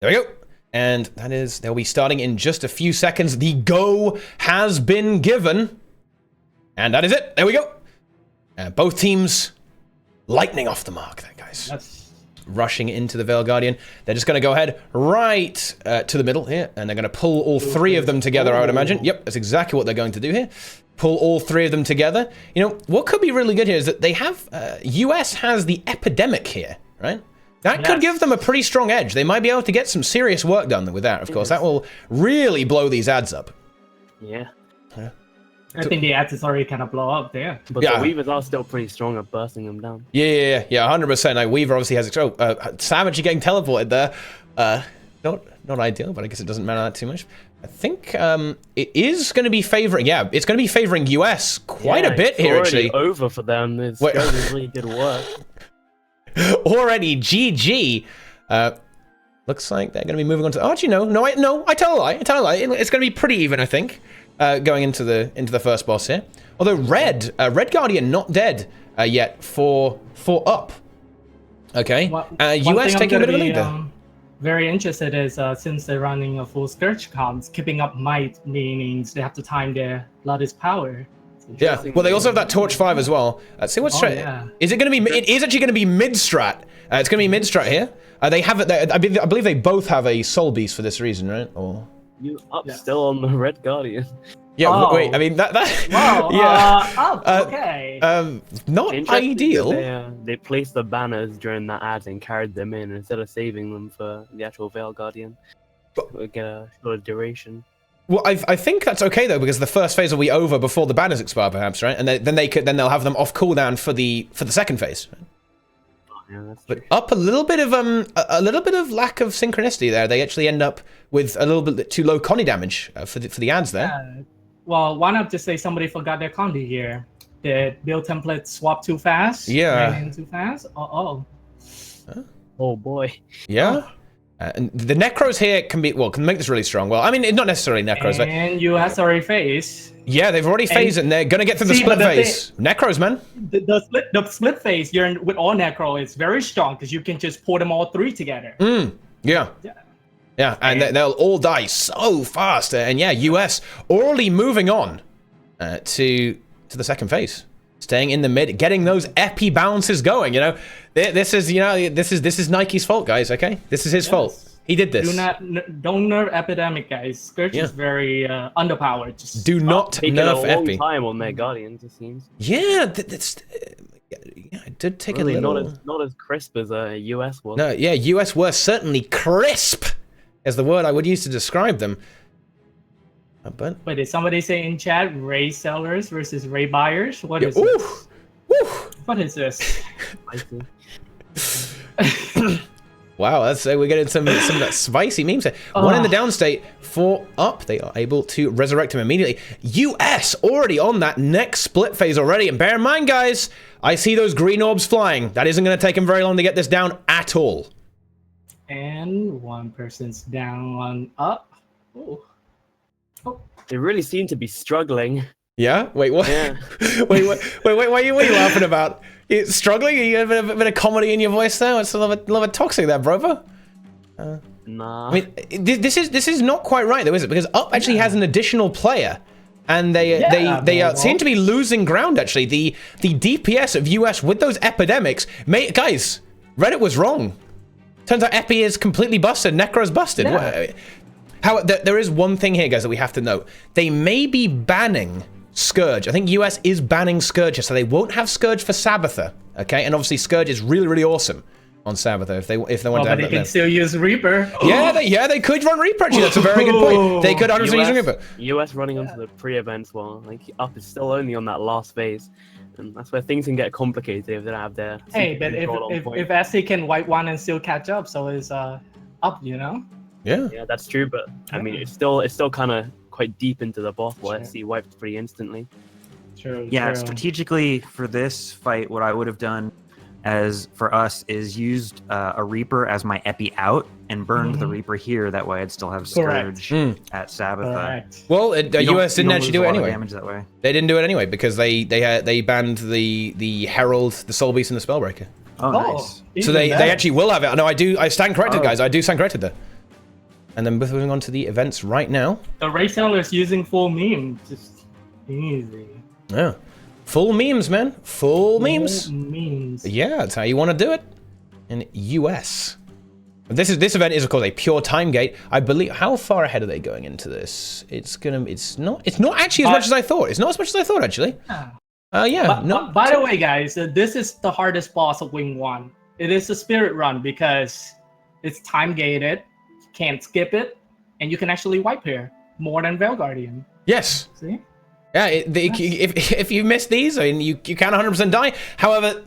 There we go. And they'll be starting in just a few seconds. The go has been given. And that is it. There we go. Both teams lightning off the mark there, guys. Yes. Rushing into the Veil Guardian. They're just going to go ahead right to the middle here. And they're going to pull all three of them together, I would imagine. Yep, that's exactly what they're going to do here. Pull all three of them together. You know, what could be really good here is that they have... US has the epidemic here, right? That could give them a pretty strong edge. They might be able to get some serious work done with that, of course. That will really blow these ads up. Yeah. I think the ads is already kind of blow up there. But the Weavers are still pretty strong at bursting them down. Yeah, 100%. Like, Weaver obviously has... Savage getting teleported there. Not ideal, but I guess it doesn't matter that too much. I think it is going to be favoring... Yeah, it's going to be favoring US quite a bit here, actually. It's already over for them. It's really good work. Already GG. Looks like they're going to be moving on to... Oh, actually, no, I tell a lie. It's going to be pretty even, I think, going into the first boss here. Although Red Guardian not dead yet for up. Okay, US taking a bit of a lead there. Very interested is since they're running a full Scourge comms, keeping up might means they have to time their Elitist power. Yeah, well, they also have that Torch 5 as well. See what's strat. Yeah. Is it going to be? It is actually going to be mid strat. It's going to be mid strat here. They have it. I believe they both have a Soul Beast for this reason, right? Or you up still on the Red Guardian? Yeah. Wait. I mean that. Wow. Yeah. Okay. Not ideal. They placed the banners during that ad and carried them in instead of saving them for the actual Veil Guardian. We get a short duration. Well, I think that's okay though, because the first phase will be over before the banners expire, perhaps, right? And then they'll have them off cooldown for the second phase. Right? Oh, yeah, that's but true. up a little bit of lack of synchronicity there. They actually end up with a little bit too low Connie damage for the ads there. Yeah. Well, why not just say somebody forgot their Connie here? Did build template swap too fast? Yeah. Ran in too fast? Oh boy. Yeah. And the Necros here can make this really strong. Well, I mean, not necessarily Necros. And US already phased. Yeah, they've already phased and they're going to get through the split phase. Necros, man. The split phase, with all Necro, is very strong because you can just pour them all three together. Yeah, and they'll all die so fast. And yeah, US already moving on to the second phase. Staying in the mid, getting those epi bounces going. You know, this is Nike's fault, guys. Okay, this is his fault. He did this. Don't nerf Epidemic, guys. Scourge is very underpowered. Just do not nerf Epi. Time on their Guardians, it seems. Yeah, it did take really a little. not as crisp as US was. No, yeah, US were certainly crisp, is the word I would use to describe them. But wait, did somebody say in chat Ray sellers versus Ray buyers? What is this? What is this? Wow, we're getting some of that spicy memes here. One in the down state, 4 up. They are able to resurrect him immediately. US already on that next split phase already. And bear in mind, guys, I see those green orbs flying. That isn't going to take him very long to get this down at all. And one person's down, one up. Ooh. They really seem to be struggling. Yeah? Wait, what? Yeah. wait, what are you laughing about? You struggling? You have a bit of comedy in your voice there? It's a little bit toxic there, brother. Nah. I mean, this is not quite right though, is it? Because Up actually has an additional player, and they seem to be losing ground. Actually, the DPS of US with those epidemics, guys, Reddit was wrong. Turns out Epi is completely busted. Necro's busted. Yeah. There is one thing here, guys, that we have to note. They may be banning Scourge. I think US is banning Scourge, so they won't have Scourge for Sabbather. Okay, and obviously Scourge is really, really awesome on Sabbather if they want to have that. But they can still use Reaper. Yeah, they could run Reaper. Actually, that's a very good point. They could 100% use Reaper. US running onto the pre-events while Up is still only on that last phase. And that's where things can get complicated if they don't have their... Hey, but if SC can wipe one and still catch up, so is Up, you know? Yeah, that's true, but I mean, it's still kind of quite deep into the boss where SC wiped pretty instantly. True. Strategically for this fight, what I would have done as for us is used a Reaper as my Epi out and burned the Reaper here. That way I'd still have Scourge at Sabbath. Well, US didn't actually do it anyway. Damage that way. They didn't do it anyway because they banned the Herald, the Soul Beast, and the Spellbreaker. Oh, nice. So they actually will have it. No, I stand corrected, guys. I do stand corrected there. And then moving on to the events right now. The race seller is using full meme. Just easy. Yeah. Full memes, man. Full memes. Memes. Yeah, that's how you want to do it. In US. This event is of course a pure time gate. I believe. How far ahead are they going into this? It's not actually as much as I thought. It's not as much as I thought actually. Yeah. By the way, guys, this is the hardest boss of Wing 1. It is a spirit run because it's time gated. You can't skip it, and you can actually wipe here more than Veil Guardian. Yes. See? Yeah, if you miss these, I mean, you can 100% die. However,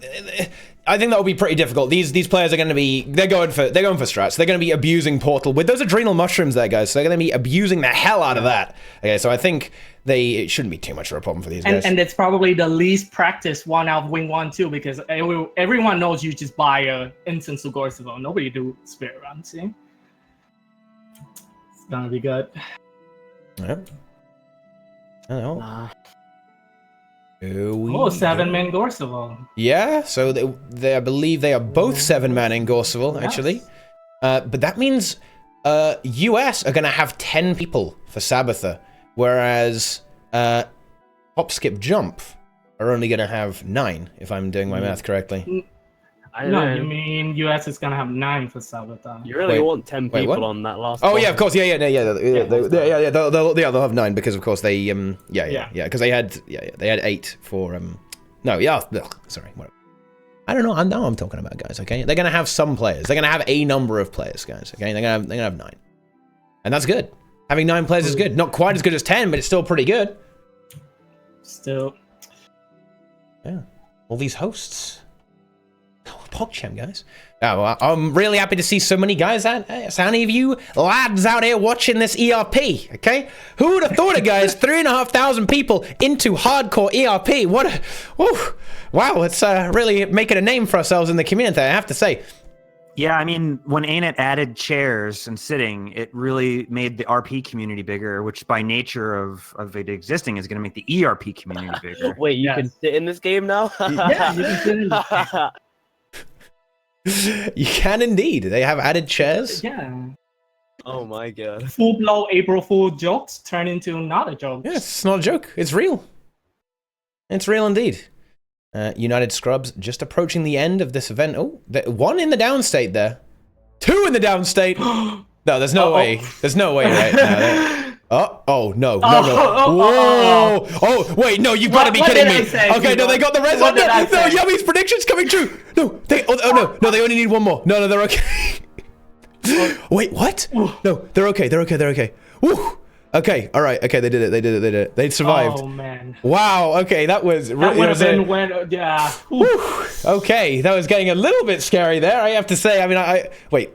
I think that will be pretty difficult. These players are going to be they're going for strats. They're going to be abusing Portal with those adrenal mushrooms there, guys. So they're going to be abusing the hell out of that. Okay, so I think it shouldn't be too much of a problem for these guys. And it's probably the least practiced one out of Wing 1 too, because everyone knows you just buy a instance of Gorsevo. Nobody do spirit run. See, it's gonna be good. Yep. Oh, Oh, 7-man Gorsevo. Yeah, so I believe they are both 7-man in Gorseval, actually. But that means US are going to have 10 people for Sabbather, whereas Hop, Skip, Jump are only going to have 9, if I'm doing my math correctly. No, you mean US is gonna have 9 for Sabotage. You really want 10 people on that last. Oh yeah, of course, yeah. They'll have 9 because of course they because they had 8 for sorry, whatever. I don't know. Now I'm talking about guys. Okay, they're gonna have some players. They're gonna have a number of players, guys. Okay, they're gonna have 9, and that's good. Having 9 players is good. Not quite as good as 10, but it's still pretty good. Still, yeah. All these hosts. PogChamp, guys. Oh, well, I'm really happy to see so many guys so many of you lads out here watching this ERP, okay? Who would have thought it, guys? 3,500 people into hardcore ERP. Wow, it's really making a name for ourselves in the community, I have to say. Yeah, I mean, when ArenaNet added chairs and sitting, it really made the RP community bigger, which by nature of it existing is going to make the ERP community bigger. Wait, you can sit in this game now? yeah, you can sit in this game. You can indeed. They have added chairs. Yeah. Oh my god. Full blow April Fool jokes turn into not a joke. Yeah, it's not a joke. It's real. It's real indeed. United Scrubs just approaching the end of this event. Oh, 1 in the downstate there. 2 in the downstate. No, there's no way. There's no way right now. No. Whoa! Oh, wait, no, you've got to be kidding me. Okay, no, they got the res on there. No, Yummy's prediction's coming true. No, they only need 1 more. No, they're okay. Wait, what? No, they're okay. Woo! Okay, all right. Okay, they did it. They survived. Oh man. Wow. Okay, that was. That would have been when. Yeah. Okay, that was getting a little bit scary there. I have to say. I mean, I wait.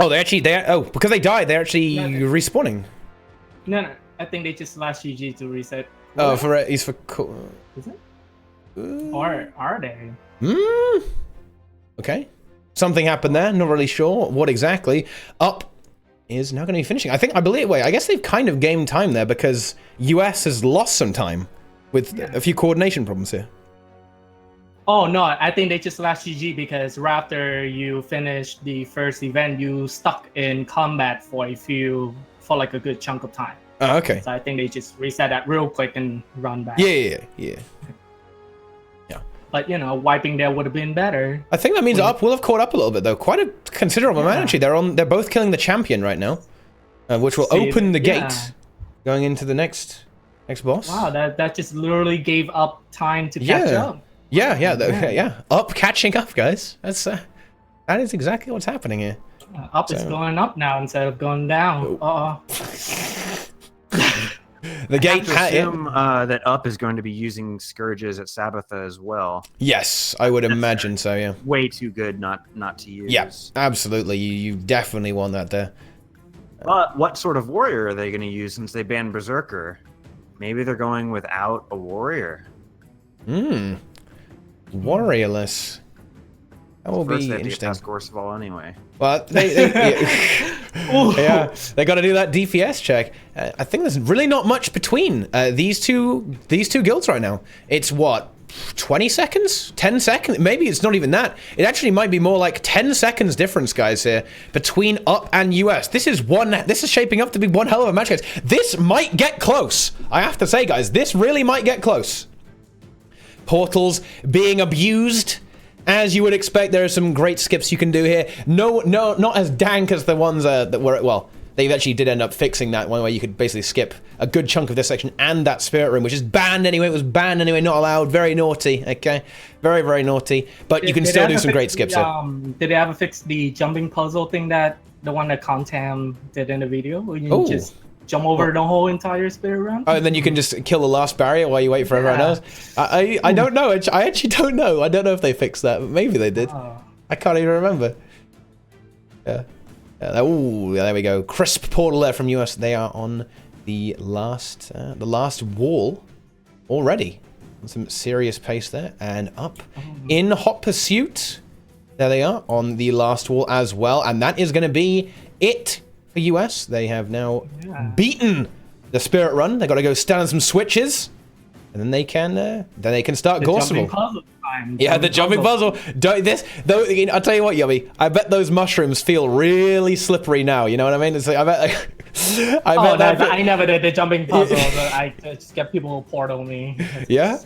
Oh, because they died, they're actually respawning. No, I think they just slash GG to reset. Oh, he's for. Is it? Or are they? Okay. Something happened there. Not really sure what exactly. Up is now going to be finishing. I guess they've kind of gained time there because US has lost some time with a few coordination problems here. Oh no, I think they just slash GG because right after you finish the first event, you stuck in combat for like a good chunk of time. Oh, okay. So I think they just reset that real quick and run back. Yeah. But wiping there would have been better. I think that means Up will have caught up a little bit though. Quite a considerable amount actually. They're both killing the champion right now, which will open the gate going into the next boss. Wow, that just literally gave Up time to catch up. Yeah. Up catching up, guys. That is exactly what's happening here. Up is going up now instead of going down. The gate. I assume that Up is going to be using Scourges at Sabbatha as well. Yes, I would imagine so. Yeah. Way too good not to use. Yeah, absolutely. You definitely want that there. But what sort of warrior are they going to use since they banned Berserker? Maybe they're going without a warrior. Warriorless. That will First be they have to get interesting. past Gorseval anyway. Well, yeah, they got to do that DPS check. I think there's really not much between these two guilds right now. It's what, 20 seconds? 10 seconds? Maybe it's not even that. It actually might be more like 10 seconds difference, guys, here between UP and US. This is shaping up to be one hell of a match, guys. This might get close. I have to say, guys, this really might get close. Portals being abused. As you would expect, there are some great skips you can do here. No, not as dank as the ones that were, well, they actually did end up fixing that one where you could basically skip a good chunk of this section and that spirit room, which is banned anyway. It was banned anyway, not allowed. Very naughty, okay? Very, very naughty. But you can still do some great skips here. Did they ever fix the jumping puzzle thing the one that Contam did in the video? Where you just jump over the whole entire spirit room? Oh, and then you can just kill the last barrier while you wait for everyone else? I don't know. I actually don't know. I don't know if they fixed that. But maybe they did. I can't even remember. Yeah. Oh, there we go. Crisp portal there from US. They are on the last wall already. Some serious pace there. And up in hot pursuit. There they are on the last wall as well. And that is going to be it for US. They have now beaten the Spirit Run. They got to go stand on some switches. And then they can start Gorseval. Yeah, the jumping puzzle. I'll tell you what, Yummy. I bet those mushrooms feel really slippery now. You know what I mean? It's like, I never did the jumping puzzle. But I just get people portal me. Yeah.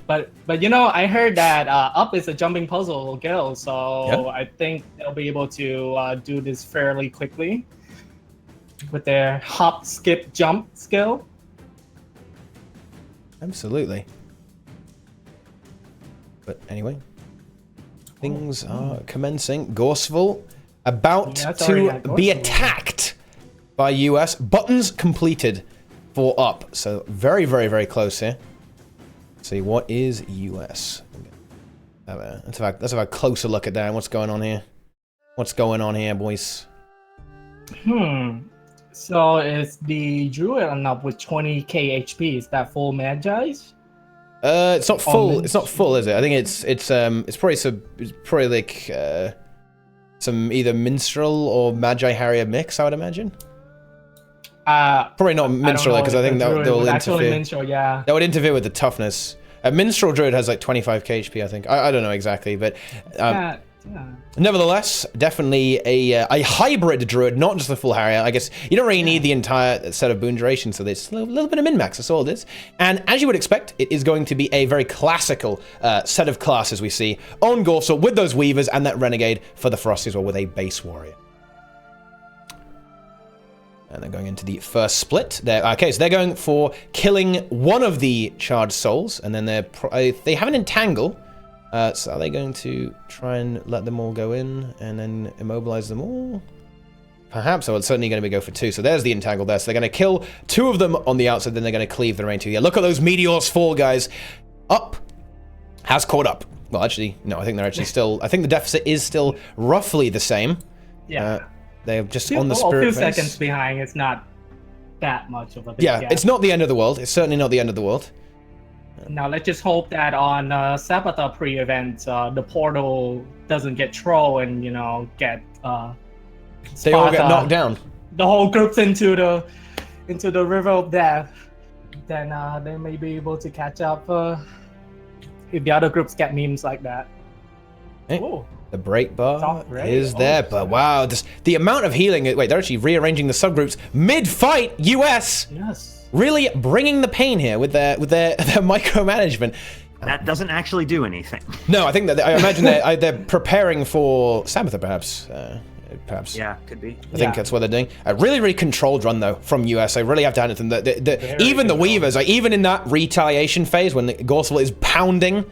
But you know, I heard that UP is a jumping puzzle guild, so I think they'll be able to do this fairly quickly with their hop, skip, jump skill. Absolutely. But anyway, things are commencing. Gorseval about to be attacked by US. Buttons completed for UP. So very, very, very close here. Let's see, what is US? Let's have a closer look at that. What's going on here? What's going on here, boys? So it's the Druid on UP with 20k HP. Is that full Magi's? It's not full. It's not full, is it? I think it's probably like some either Minstrel or Magi Harrier mix, I would imagine. Probably not Minstrel because I think that will interfere. Minstrel, yeah. That would interfere with the toughness. Minstrel Druid has like 25k HP, I think. I don't know exactly, but nevertheless, definitely a hybrid Druid, not just the full Harrier. I guess you don't really need the entire set of boon duration, so there's a little bit of min-max, that's all it is. And as you would expect, it is going to be a very classical set of classes we see on Gorseval with those Weavers and that Renegade for the Frosty as well with a base Warrior. And they're going into the first split. Okay, so they're going for killing one of the charged souls, and then they have an entangle. So are they going to try and let them all go in and then immobilize them all? Perhaps. So it's certainly going to go for two. So there's the entangle there. So they're going to kill two of them on the outside, then they're going to cleave the remaining two. Yeah, look at those meteors fall, guys. UP has caught up. Well, actually, no, I think they're actually still... I think the deficit is still roughly the same. Yeah. They're just on the spirit phase. A few seconds behind. It's not that much of a big gap. It's not the end of the world. It's certainly not the end of the world. Now let's just hope that on Sabata pre-event, the portal doesn't get trolled and get they all get knocked down. The whole group's into the river of death. Then they may be able to catch up if the other groups get memes like that. Hey, the break bar is there, but wow, the amount of healing. Wait, they're actually rearranging the subgroups mid-fight. US. Yes. Really bringing the pain here with their micromanagement. That doesn't actually do anything. No, I think that I imagine they're preparing for Sabbatha, perhaps. Perhaps. Yeah, could be. I think that's what they're doing. A really, really controlled run though from US. I really have to hand it to them. Even the Weavers, like even in that retaliation phase when the Gorseval is pounding,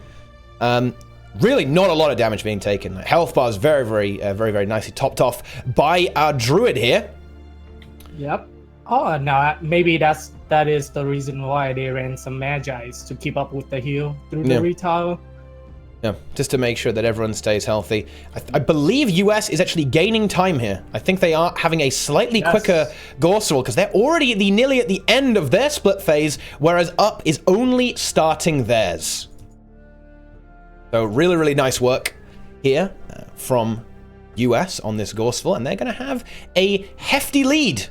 really not a lot of damage being taken. Health bar is very, very nicely topped off by our Druid here. Yep. Oh, no, maybe that is the reason why they ran some Magi's to keep up with the heal through the retile. Yeah, just to make sure that everyone stays healthy. I believe US is actually gaining time here. I think they are having a slightly quicker Gorseval because they're already nearly at the end of their split phase, whereas UP is only starting theirs. So really, really nice work here from US on this Gorseful, and they're going to have a hefty lead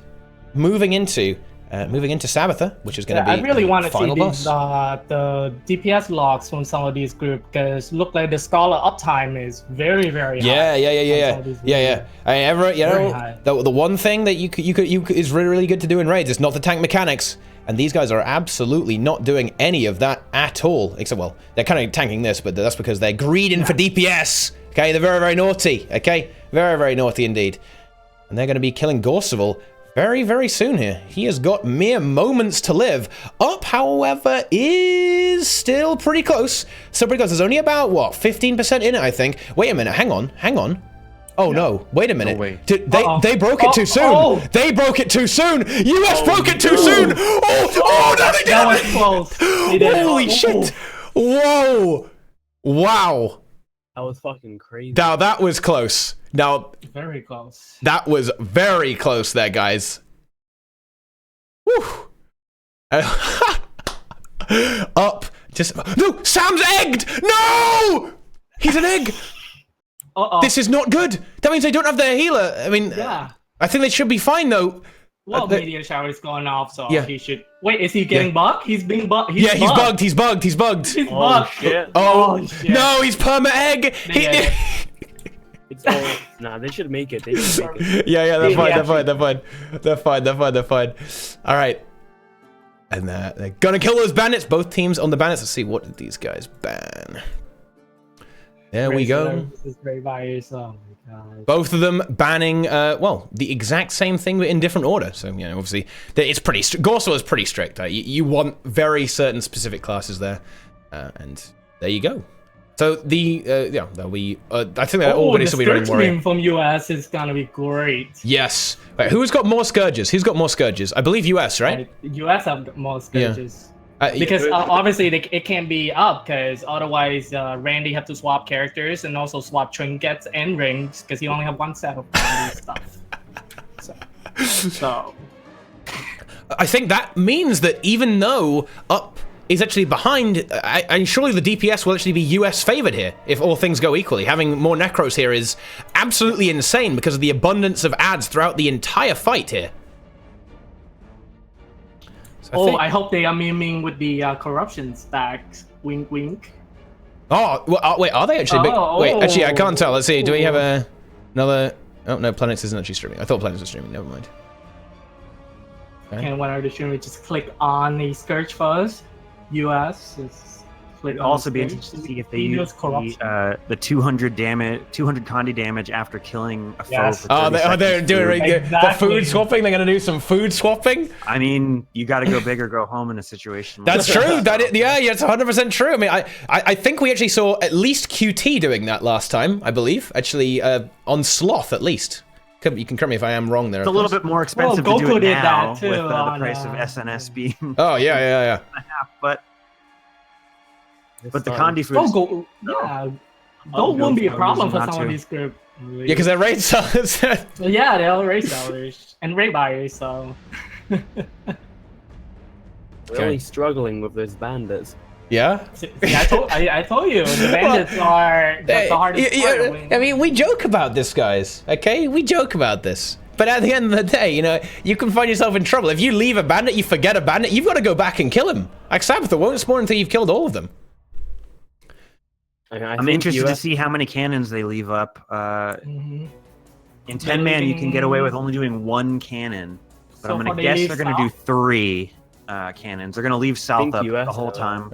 moving into Sabbatha, which is going to be I really want to see final these, boss. the DPS logs from some of these groups, because look like the Scholar uptime is very, very high. Yeah. I mean, the one thing that you could is really, really good to do in raids is not the tank mechanics, and these guys are absolutely not doing any of that at all. Except, well, they're kind of tanking this, but that's because they're greeding for DPS. Okay, they're very, very naughty. Okay, very, very naughty indeed, and they're going to be killing Gorseful very, very soon here. He has got mere moments to live. Up, however, is still pretty close. Still pretty close. There's only about, what, 15% in it, I think. Wait a minute. Hang on. Oh, no. Wait a minute. No way. They broke it too soon. They broke it too soon. US broke it too soon. Oh, no, they did. That was close. Holy shit. Whoa. Wow. That was fucking crazy. Now, that was close. Now, very close. That was very close there, guys. Woo. Up. Just no. Sam's egged. No. He's an egg. This is not good. That means they don't have their healer. I mean, I think they should be fine though. Well, meteor shower is going off, so he should. Wait, is he getting bugged? He's being bugged. He's bugged. He's bugged. He's bugged. Shit. Oh shit. No, he's perma egg. Nah, they should make it. They should make it. Yeah, they're fine. All right. And they're gonna kill those bandits. Both teams on the bandits. Let's see, what did these guys ban? There we go. Both of them banning, well, the exact same thing but in different order. So, you know, obviously, it's pretty Gorseful is pretty strict. You want very certain specific classes there. And there you go. So there'll be, I think they're all going to still be running Warrior. The from US is going to be great. Yes. Wait, who's got more Scourges? Who's got more Scourges? I believe US, right? US have more Scourges. Because obviously it can't be up, because otherwise Randy have to swap characters and also swap trinkets and rings, because he only have one set of stuff. So I think that means that even though up is actually behind, and surely the DPS will actually be US favored here if all things go equally. Having more Necros here is absolutely insane because of the abundance of adds throughout the entire fight here. I hope they are memeing with the corruption stacks. Wink, wink. Oh, well, wait, are they actually? Wait, actually, I can't tell. Let's see. Do we have another? Oh no, Planets isn't actually streaming. I thought Planets was streaming. Never mind. Okay. And when I stream, we just click on the Scourge first. US. It'd also be interesting to see if they use the 200 Condi damage after killing a foe. For they're doing the food swapping. They're gonna do some food swapping. I mean, you got to go big or go home in a situation. That's true. It's 100% true. I mean, I think we actually saw at least QT doing that last time. I believe actually on Sloth at least. You can correct me if I am wrong there. It's a little bit more expensive to do it now with the price of SNS being. Oh yeah. But the Condi food. Gold won't be a problem for some of these groups. Yeah, because they're raid sellers. Yeah, they're all raid sellers and raid buyers. So. We're really struggling with those bandits. Yeah? I told you, the bandits are the hardest part. I mean, we joke about this, guys, okay? We joke about this. But at the end of the day, you know, you can find yourself in trouble. If you leave a bandit, you forget a bandit, you've got to go back and kill him. Like, Sabbatha won't spawn until you've killed all of them. I'm interested to see how many cannons they leave up. In 10-man, you can get away with only doing one cannon. But I'm going to guess they're going to do 3 cannons. They're going to leave south up the whole time.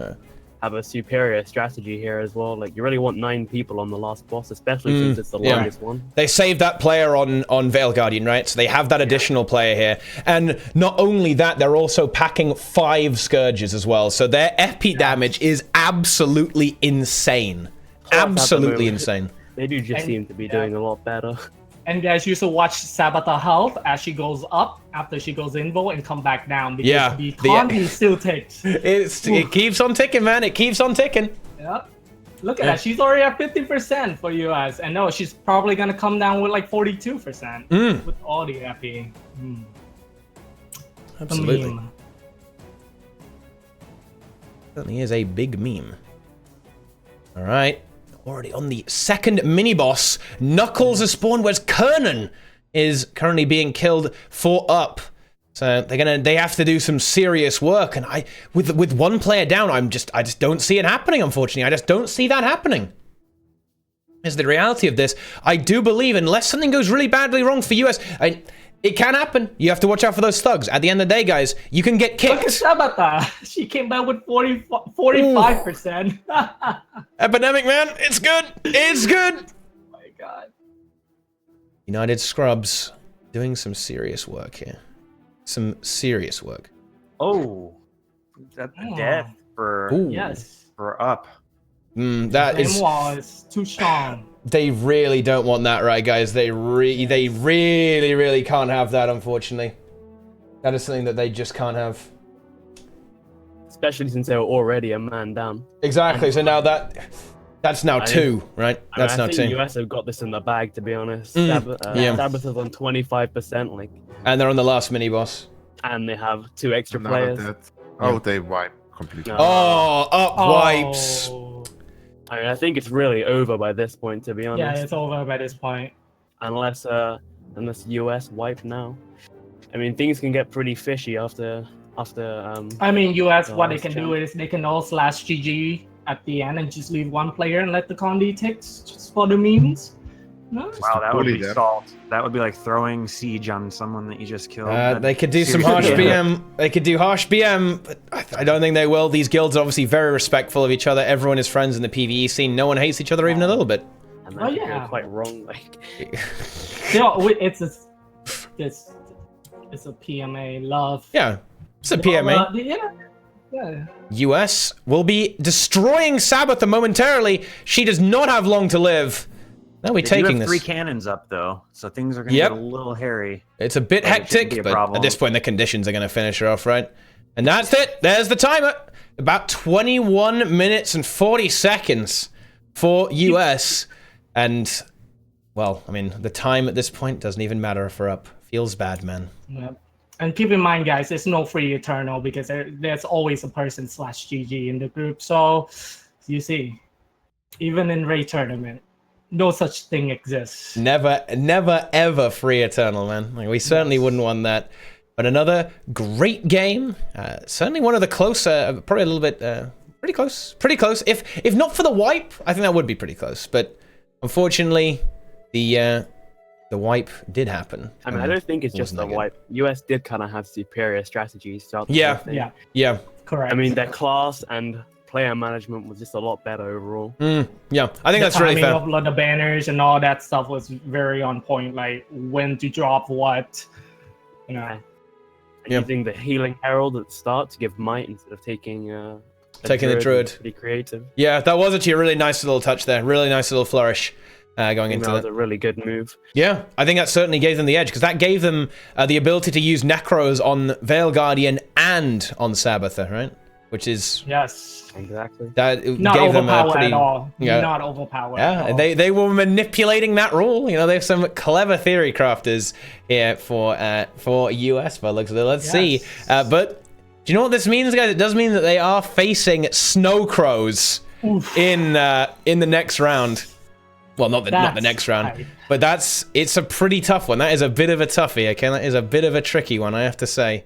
Have a superior strategy here as well. Like, you really want 9 people on the last boss, especially since it's the longest one. They saved that player on Veil Guardian, right? So they have that additional player here. And not only that, they're also packing 5 Scourges as well. So their FP damage is absolutely insane. Absolutely insane. They do just seem to be doing a lot better. And guys, you should watch Sabbatha health as she goes up after she goes invo and come back down, because the taunting still ticks. It keeps on ticking, man. It keeps on ticking. Yep. Look at that. She's already at 50% for US. And no, she's probably going to come down with like 42% with all the FP. Absolutely. Certainly is a big meme. All right. already on the second mini-boss. Knuckles has spawned, whereas Kernan is currently being killed for up. So they have to do some serious work, and with one player down, I just don't see it happening, unfortunately. I just don't see that happening. Is the reality of this. I do believe, unless something goes really badly wrong for US, it can happen. You have to watch out for those thugs. At the end of the day, guys, you can get kicked. Look at Sabata. She came back with 45%. Epidemic, man. It's good. It's good. Oh my god. United Scrubs doing some serious work here. Some serious work. Oh, that's death for up. That is. Was too strong. They really don't want that, right, guys? They really can't have that, unfortunately. That is something that they just can't have. Especially since they were already a man down. Exactly. So now that's now two, right? That's now two. The US have got this in the bag, to be honest. Sabbath is on 25%, like. And they're on the last mini boss. And they have 2 extra players. They wipe completely. Wipes. I mean, I think it's really over by this point, to be honest. Yeah, it's over by this point. Unless US wipe now. I mean, things can get pretty fishy after. I mean, US, what they can do is they can all slash GG at the end and just leave one player and let the Condi ticks just for the memes. No? Wow, that would be salt. That would be like throwing siege on someone that you just killed. They could do some harsh BM. They could do harsh BM, but I don't think they will. These guilds are obviously very respectful of each other. Everyone is friends in the PvE scene. No one hates each other even a little bit. And that could go quite wrong. Like, it's a PMA love. Yeah, it's a PMA. Yeah. US will be destroying Sabbatha momentarily. She does not have long to live. Now we're taking this. 3 cannons up though, so things are going to get a little hairy. It's a bit hectic, but at this point the conditions are going to finish her off, right? And that's it. There's the timer. About 21 minutes and 40 seconds for US. And, well, I mean, the time at this point doesn't even matter if we're up. Feels bad, man. Yeah. And keep in mind, guys, there's no free eternal because there's always a person /GG in the group. So, you see, even in raid tournament, no such thing exists. Never, ever free eternal, man. Like, we certainly wouldn't want that. But another great game. Certainly one of the closer, probably a little bit, pretty close. Pretty close. If not for the wipe, I think that would be pretty close. But unfortunately, the wipe did happen. I mean, I don't think it's just the wipe. US did kind of have superior strategies throughout the whole thing. Yeah. Correct. I mean, their class and player management was just a lot better overall. Yeah, I think that's really fair. The timing of the banners and all that stuff was very on point, like when to drop what, you know. Using the Healing Herald at the start to give might instead of taking the Druid. Pretty creative. Yeah, that was actually a really nice little touch there. Really nice little flourish going into that. Was a really good move. Yeah, I think that certainly gave them the edge because that gave them the ability to use Necros on Veil Guardian and on Sabbatha, right? Which is exactly that not gave them a pretty at all. Not overpowered. Yeah, at all. They were manipulating that rule. You know, they have some clever theory crafters here for US by the looks of it. Let's see. But do you know what this means, guys? It does mean that they are facing Snow Crows in the next round. Well, not the next round, but it's a pretty tough one. That is a bit of a toughie. Okay, that is a bit of a tricky one, I have to say.